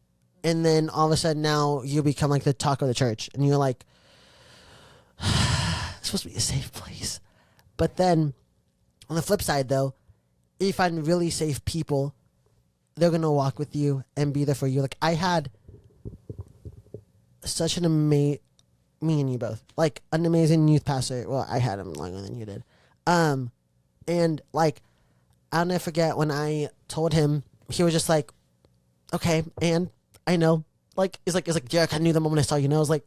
and then all of a sudden now you become like the talk of the church, and you're like, it's supposed to be a safe place. But then, on the flip side, though, if you find really safe people, they're going to walk with you and be there for you. Like, I had such an me and you both, like, an amazing youth pastor. Well, I had him longer than you did. And, like, I'll never forget when I told him, he was just like, okay, and I know. Like, it's like, Derek, I knew the moment I saw you. And I was like,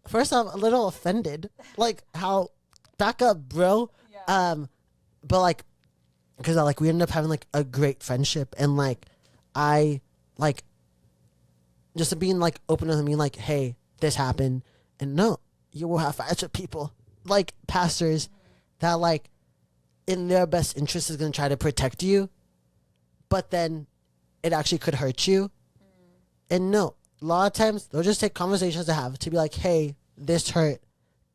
first off, a little offended. Like, how... Back up, bro. Yeah. But like, because like we ended up having like a great friendship, and like I like just being like open with him, being like, hey, this happened, and no, you will have fights with people like pastors that like in their best interest is gonna try to protect you, but then it actually could hurt you. And no, a lot of times they'll just take conversations to have to be like, hey, this hurt,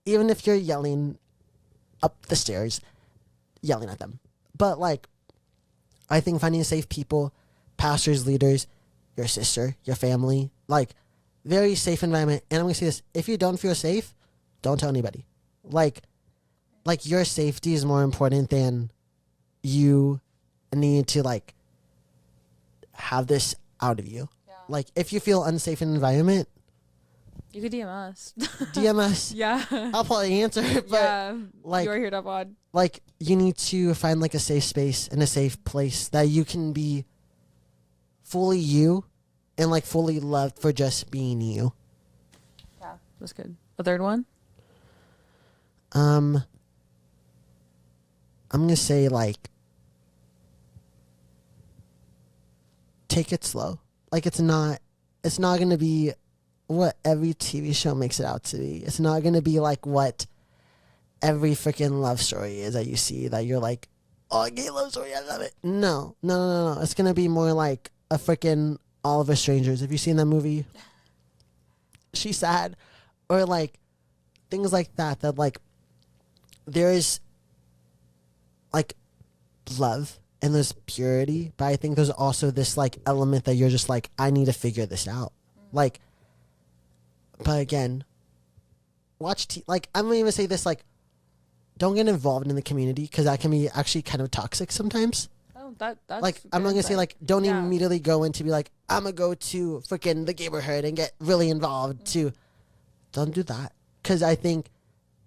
even if you're yelling up the stairs, yelling at them. But like, I think finding safe people, pastors, leaders, your sister, your family, like very safe environment. And I'm gonna say this: if you don't feel safe, don't tell anybody. Like your safety is more important than you need to like have this out of you. Yeah. Like if you feel unsafe in an environment, you could DM us. DM us. Yeah. I'll probably answer it, but yeah, like you're here to pod. Like you need to find like a safe space and a safe place that you can be fully you and like fully loved for just being you. Yeah, that's good. A third one? I'm gonna say like take it slow. Like it's not gonna be what every TV show makes it out to be. It's not going to be like what every freaking love story is that you see that you're like, oh, a gay love story, I love it. No. It's going to be more like a freaking Oliver Strangers. Have you seen that movie? She's Sad. Or like things like that like there's like love and there's purity, but I think there's also this like element that you're just like, I need to figure this out. Like, but again, like, I'm going to even say this, like, don't get involved in the community because that can be actually kind of toxic sometimes. Oh, No, that's like, I'm good not gonna say insight. like, don't Yeah. immediately go into be like, I'm gonna go to freaking the neighborhood and get really involved too. Don't do that, because I think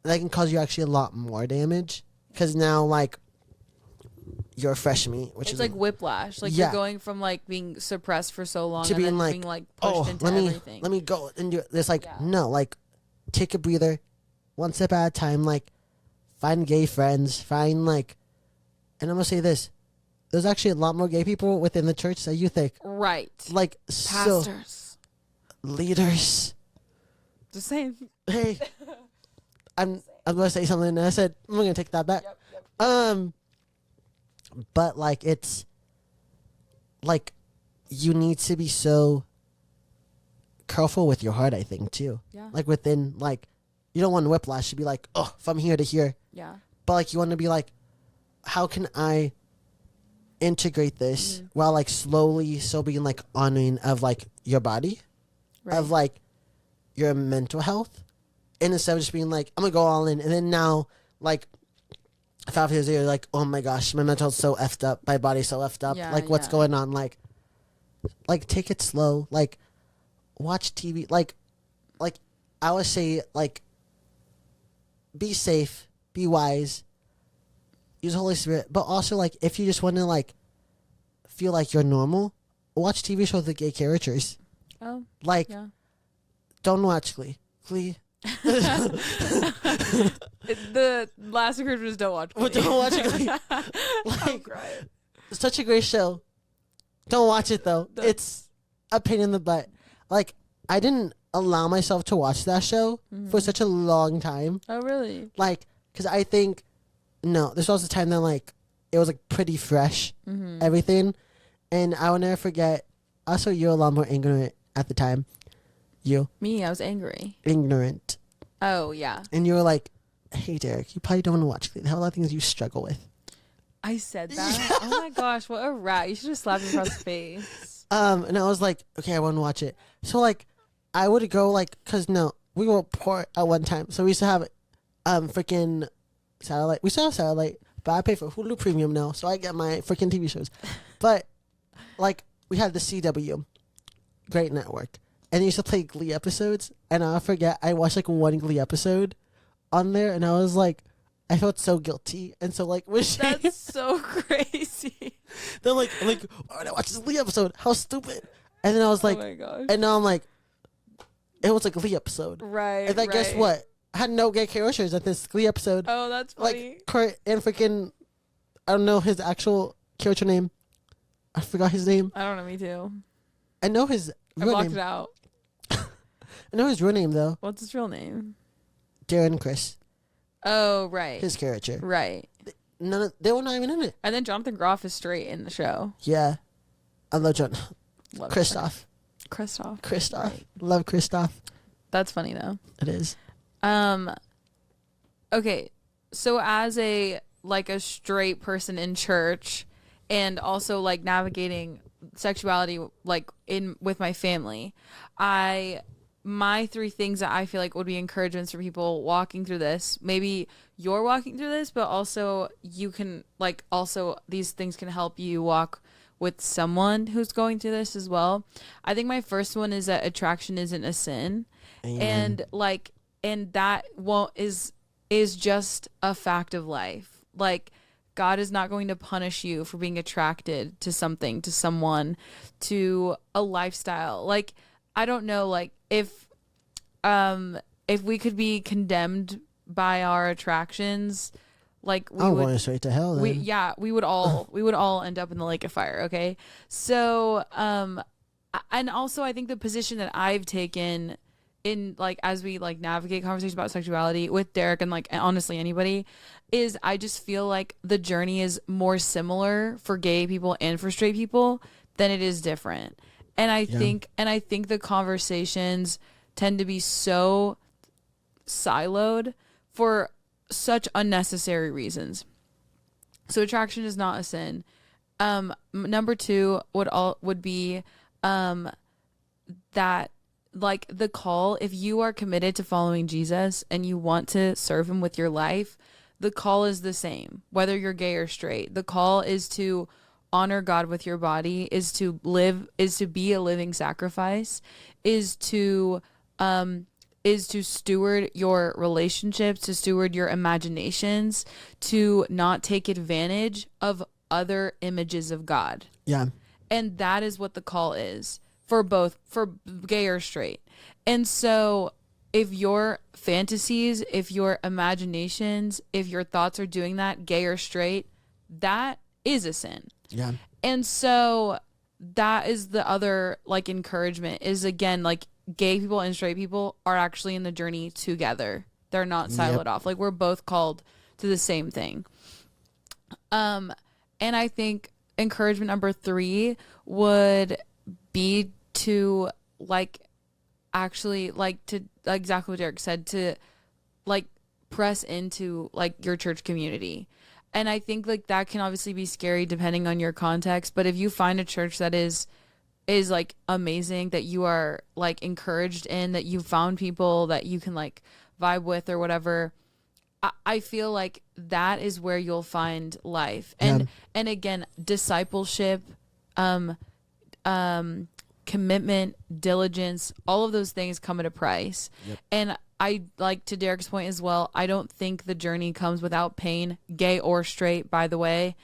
that can cause you actually a lot more damage. Because now, like, you're fresh meat, which It's is like whiplash. Like Yeah. you're going from like being suppressed for so long to and then being like, being like pushed oh, into everything. let me go and do it. It's like, Yeah. no, like, take a breather, one step at a time. Like, find gay friends, find like, and I'm gonna say this: there's actually a lot more gay people within the church that you think. Right. Like, so Pastors. leaders. The same. Hey, I'm gonna say something, and I said I'm gonna take that back. Yep. But like, it's like, you need to be so careful with your heart, I think, too. Yeah. Like, within, like, you don't want whiplash to be like, oh, from here to here. Yeah. But like, you want to be like, how can I integrate this while like slowly still being like honoring of like your body, Right. of like your mental health, and instead of just being like, I'm gonna go all in, and then now like 5 years later, like, oh my gosh, my mental health's so effed up, my body's so effed up, Yeah, like, what's yeah. going on? Like, take it slow, like, watch TV, like I would say, like, be safe, be wise, use the Holy Spirit, but also like, if you just want to like feel like you're normal, watch TV shows with gay characters. Oh. Like, Yeah. don't watch Glee. Glee. The last encouragement is don't watch. Well, don't watch Glee. I'm Like, crying. such a great show. Don't watch it though. It's a pain in the butt. Like, I didn't allow myself to watch that show for such a long time. Oh really? Like, because I think, no, this was the time that like it was like pretty fresh, everything, and I will never forget. Also, you're a lot more ignorant at the time. You Me, I was angry. ignorant, Oh yeah. and you were like, "Hey, Derek, you probably don't want to watch Glee. There are a lot of things you struggle with." I said that. Oh my gosh, what a rat! You should just slap me across the face. And I was like, "Okay, I want to watch it." So like, I would go like, cause no, we were poor at one time, so we used to have, freaking satellite. We still have satellite, but I pay for Hulu Premium now, so I get my freaking TV shows. But like, we had the CW, great network, and they used to play Glee episodes, and I forget, I watched like one Glee episode on there, and I was like, I felt so guilty, and so like, wishing. That's so crazy. Then like, I'm like, why would I watch this Glee episode? How stupid! And then I was like, oh my gosh. and now I'm like, it was a Glee episode, Right. and then guess right. what? I had no gay characters at this Glee episode. Oh, that's funny. Like Kurt and freaking, I don't know his actual character name. I forgot his name. I don't know. Me too. I know his I real blocked name. it out. I know his real name though. What's his real name? Darren Chris, Oh, right. his character. Right. They were not even in it. And then Jonathan Groff is straight in the show. Yeah, I love John. Love Christoph. Christoph. Christoph. Love Christoph. That's funny though. It is. Okay. So as a straight person in church and also like navigating sexuality like in with my family, my 3 things that I feel like would be encouragements for people walking through this. Maybe you're walking through this, but also you can also these things can help you walk with someone who's going through this as well. I think my first one is that attraction isn't a sin. Amen. And that is just a fact of life. Like, God is not going to punish you for being attracted to something, to someone, to a lifestyle. Like, I don't know, like if we could be condemned by our attractions, like I'm going straight to hell. Then. we would all end up in the lake of fire. Okay. So, and also I think the position that I've taken in as we navigate conversations about sexuality with Derek and honestly anybody is I just feel like the journey is more similar for gay people and for straight people than it is different. And I think the conversations tend to be so siloed for such unnecessary reasons. So attraction is not a sin. Number 2 would be that the call, if you are committed to following Jesus and you want to serve him with your life, the call is the same, whether you're gay or straight. The call is to honor God with your body, is to be a living sacrifice, is to steward your relationships, to steward your imaginations, to not take advantage of other images of God. Yeah. And that is what the call is for both, for gay or straight. And so if your fantasies, if your imaginations, if your thoughts are doing that, gay or straight, that is a sin. Yeah. And so that is the other like encouragement, is again, like gay people and straight people are actually in the journey together. They're not siloed off. Like we're both called to the same thing. And I think encouragement number 3 would be to like actually like to exactly what Derek said, to like press into like your church community. And I think like that can obviously be scary depending on your context, but if you find a church that is like amazing, that you are like encouraged in, that you found people that you can like vibe with or whatever, I feel like that is where you'll find life. And again, discipleship, commitment, diligence, all of those things come at a price. And I like, to Derek's point as well, I don't think the journey comes without pain, gay or straight, by the way.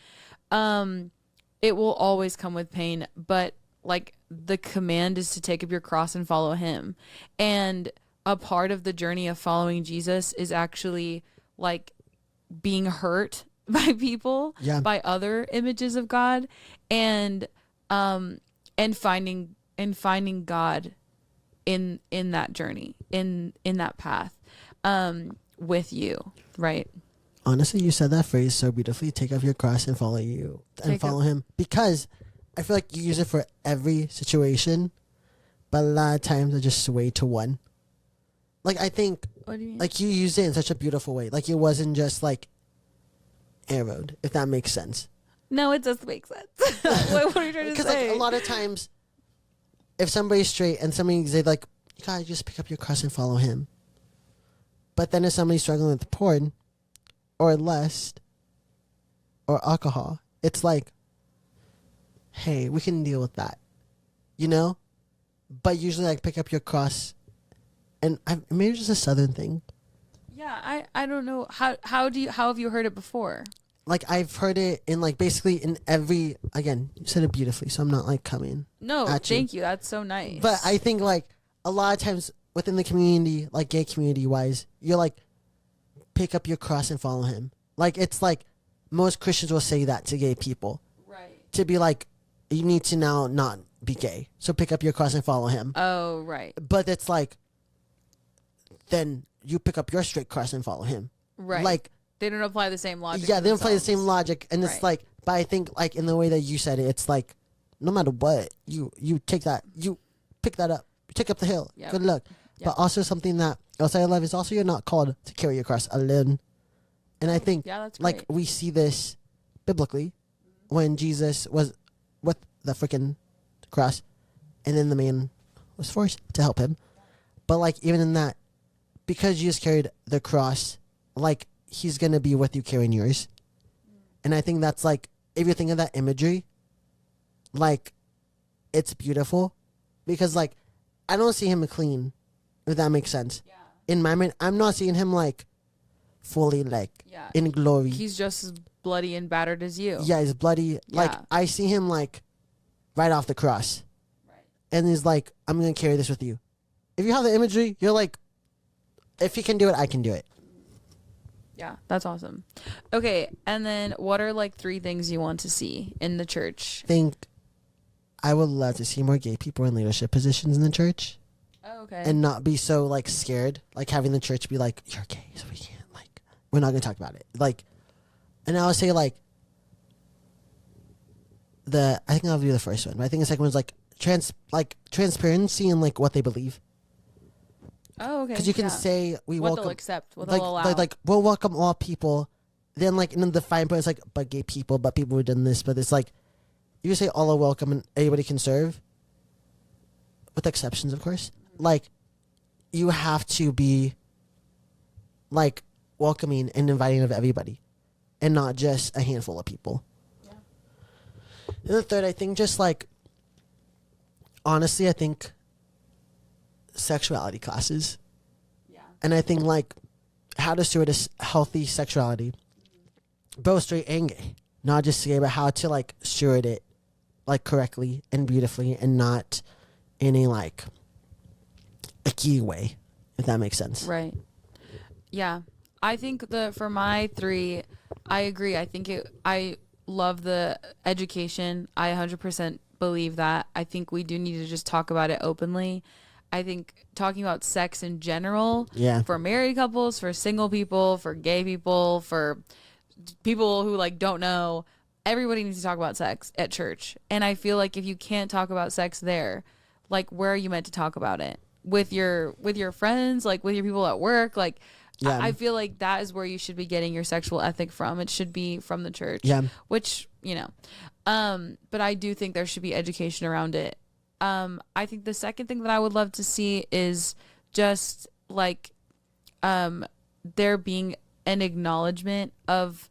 It will always come with pain, but like the command is to take up your cross and follow him. And a part of the journey of following Jesus is actually like being hurt by people, by other images of God, and finding God in that journey, in that path, with you, right? Honestly, you said that phrase so beautifully. Take up your cross and follow you and follow him, because I feel like you use it for every situation, but a lot of times I just sway to one. Like I think, what do you mean? Like you used it in such a beautiful way. Like it wasn't just like arrowed, if that makes sense. No, it does make sense. What are you trying to say? Because like a lot of times, if somebody's straight and somebody's like, you gotta just pick up your cross and follow him. But then if somebody's struggling with porn, or lust, or alcohol, it's like, hey, we can deal with that, you know? But usually like pick up your cross, and maybe it's just a Southern thing. Yeah, I don't know. How have you heard it before? Like I've heard it in like basically in every, again, you said it beautifully, so I'm not like coming. No, thank you. That's so nice. But I think like a lot of times within the community, like gay community wise, you're like, pick up your cross and follow him. Like it's like most Christians will say that to gay people. Right. To be like, you need to now not be gay. So pick up your cross and follow him. Oh, right. But it's like, then you pick up your straight cross and follow him. Right. Like they don't apply the same logic. Yeah, they don't apply the same logic. And it's like, but I think like in the way that you said it, it's like no matter what, you take that, you pick that up, you take up the hill. Yep. Good luck. Yep. But also something that outside of love is also you're not called to carry your cross alone. And I think that's like we see this biblically when Jesus was with the freaking cross and then the man was forced to help him. But like even in that, because Jesus carried the cross, like he's going to be with you carrying yours. And I think that's like, if you think of that imagery, like it's beautiful because like I don't see him clean, if that makes sense. Yeah. In my mind, I'm not seeing him like fully like in glory. He's just as bloody and battered as you. Yeah, he's bloody. Yeah. Like I see him like right off the cross. Right. And he's like, I'm going to carry this with you. If you have the imagery, you're like, if he can do it, I can do it. Yeah, that's awesome. Okay, and then what are like 3 things you want to see in the church? I would love to see more gay people in leadership positions in the church. Oh, okay. And not be so like scared, like having the church be like, you're gay, so we can't, like, we're not going to talk about it. Like, and I would say like, I think I'll do the first one, but I think the second one's like transparency and like what they believe. Oh, okay. Because you can say we what welcome, they'll accept, what like, they'll allow. Like we'll welcome all people. Then like in the fine point, it's like but gay people, but people who've done this. But it's like you say all are welcome and anybody can serve, with exceptions, of course. Like you have to be like welcoming and inviting of everybody, and not just a handful of people. Yeah. And the third, I think just like, honestly, I think sexuality classes. Yeah. And I think like how to steward a healthy sexuality, both straight and gay. Not just gay, but how to like steward it like correctly and beautifully and not in a like icky way, if that makes sense. Right. Yeah. I think for my 3, I agree. I love the education. I 100% believe that. I think we do need to just talk about it openly. I think talking about sex in general, for married couples, for single people, for gay people, for people who like don't know, everybody needs to talk about sex at church. And I feel like if you can't talk about sex there, like where are you meant to talk about it? With your friends, like with your people at work, like I feel like that is where you should be getting your sexual ethic from. It should be from the church. Yeah. Which, but I do think there should be education around it. I think the second thing that I would love to see is just like there being an acknowledgement of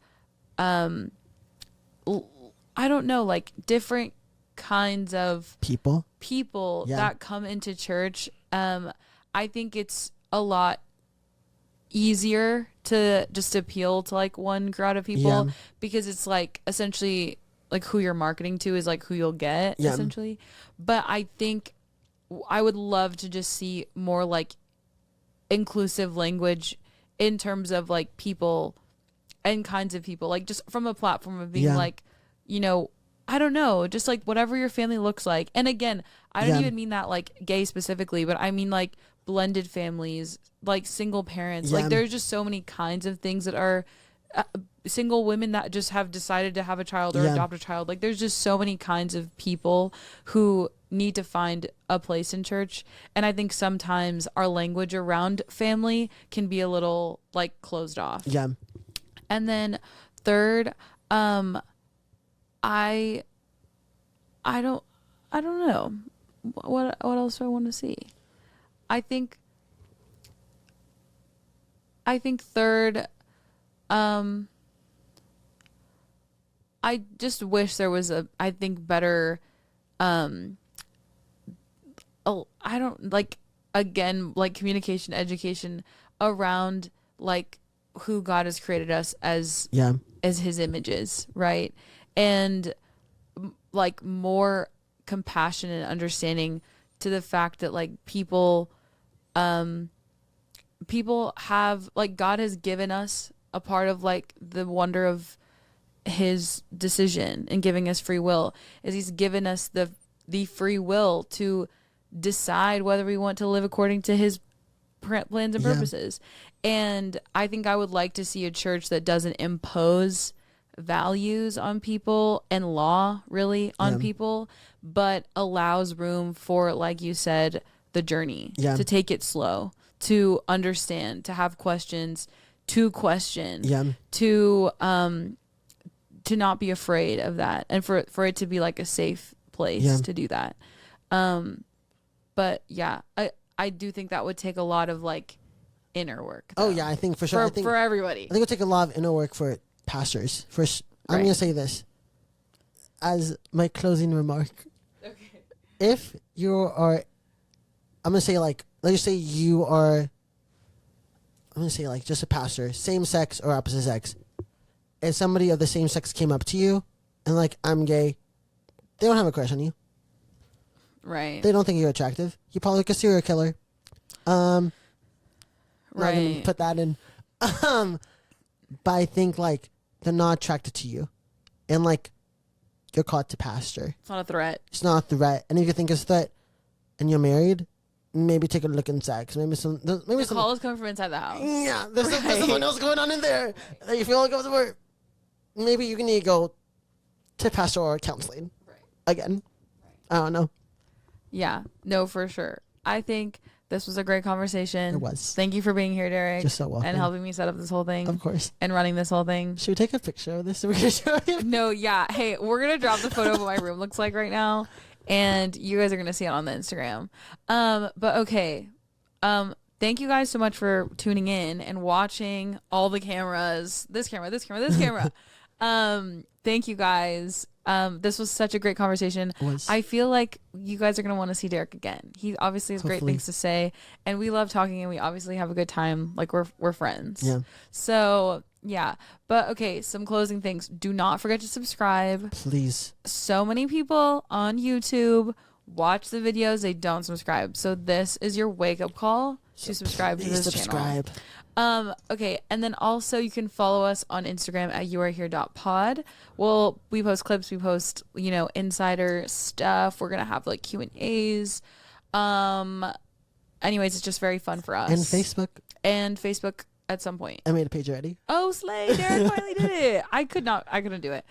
I don't know, like different kinds of people that come into church. I think it's a lot easier to just appeal to like one crowd of people because it's like essentially like who you're marketing to is like who you'll get essentially. But I think I would love to just see more like inclusive language in terms of like people and kinds of people, like just from a platform of being like, I don't know, just like whatever your family looks like. And again, I don't even mean that like gay specifically, but I mean like blended families, like single parents. Like there's just so many kinds of things that are single women that just have decided to have a child or adopt a child. Like there's just so many kinds of people who need to find a place in church. And I think sometimes our language around family can be a little like closed off. Yeah. And then third, I don't know. What else do I want to see? I think third, I just wish there was better, I don't like, again, like communication, education around like who God has created us as his images, right? And like more compassion and understanding to the fact that like people have like God has given us a part of like the wonder of his decision and giving us free will is he's given us the free will to decide whether we want to live according to his plans and purposes. And I think I would like to see a church that doesn't impose values on people and law really on people, but allows room for, like you said, the journey, to take it slow, to understand, to have questions, to question, to not be afraid of that, and for it to be like a safe place to do that. But I do think that would take a lot of like inner work, though. I think for sure. I think for everybody, I think it would take a lot of inner work for pastors. I'm gonna say this as my closing remark. Okay. If you are, I'm gonna say like, let's just say you are, I'm gonna say like just a pastor, same sex or opposite sex, and somebody of the same sex came up to you and like, I'm gay, they don't have a crush on you. Right. They don't think you're attractive. You're probably like a serial killer. Not gonna put that in. But I think like they're not attracted to you, and like you're called to pastor. It's not a threat. It's not a threat. And if you think it's a threat, and you're married, maybe take a look in sex. Maybe the call is coming from inside the house. Yeah, there's something else going on in there that you feel like goes to work. Maybe you need to go to pastoral counseling again. I don't know. Yeah, no, for sure. I think this was a great conversation. It was. Thank you for being here, Derek. You're so welcome. And helping me set up this whole thing. Of course. And running this whole thing. Should we take a picture of this so we can show you? No, yeah. Hey, we're going to drop the photo of what my room looks like right now. And you guys are going to see it on the Instagram. But okay. Thank you guys so much for tuning in and watching all the cameras. This camera, this camera, this camera. Thank you guys. This was such a great conversation. I feel like you guys are going to want to see Derek again. He obviously has great things to say, and we love talking, and we obviously have a good time. Like we're friends. Yeah. So yeah. But okay, some closing things. Do not forget to subscribe. Please. So many people on YouTube watch the videos, they don't subscribe. So this is your wake up call to subscribe to this channel. Okay, and then also you can follow us on Instagram at youarehere.pod. We post clips, we post, insider stuff. We're gonna have like Q&As. Anyways, it's just very fun for us. And Facebook at some point. I made a page already. Oh, slay! Derek finally did it. I couldn't do it.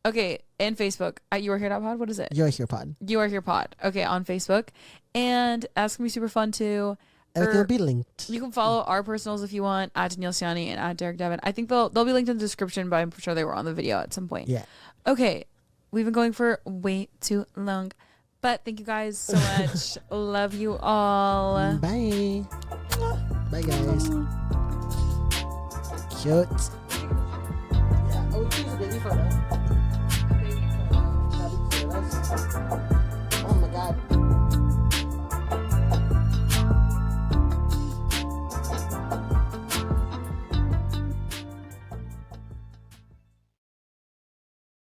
Okay, and Facebook at youarehere.pod. What is it? You Are Here Pod. You Are Here Pod. Okay, on Facebook, and that's gonna be super fun too. Everything will be linked. You can follow our personals if you want, at Danielle Siani and at Derek Devin. I think they'll be linked in the description, but I'm sure they were on the video at some point. Yeah. Okay, we've been going for way too long, but thank you guys so much. Love you all. Bye. Bye, guys. Cute. Yeah. Oh, she's a baby photo.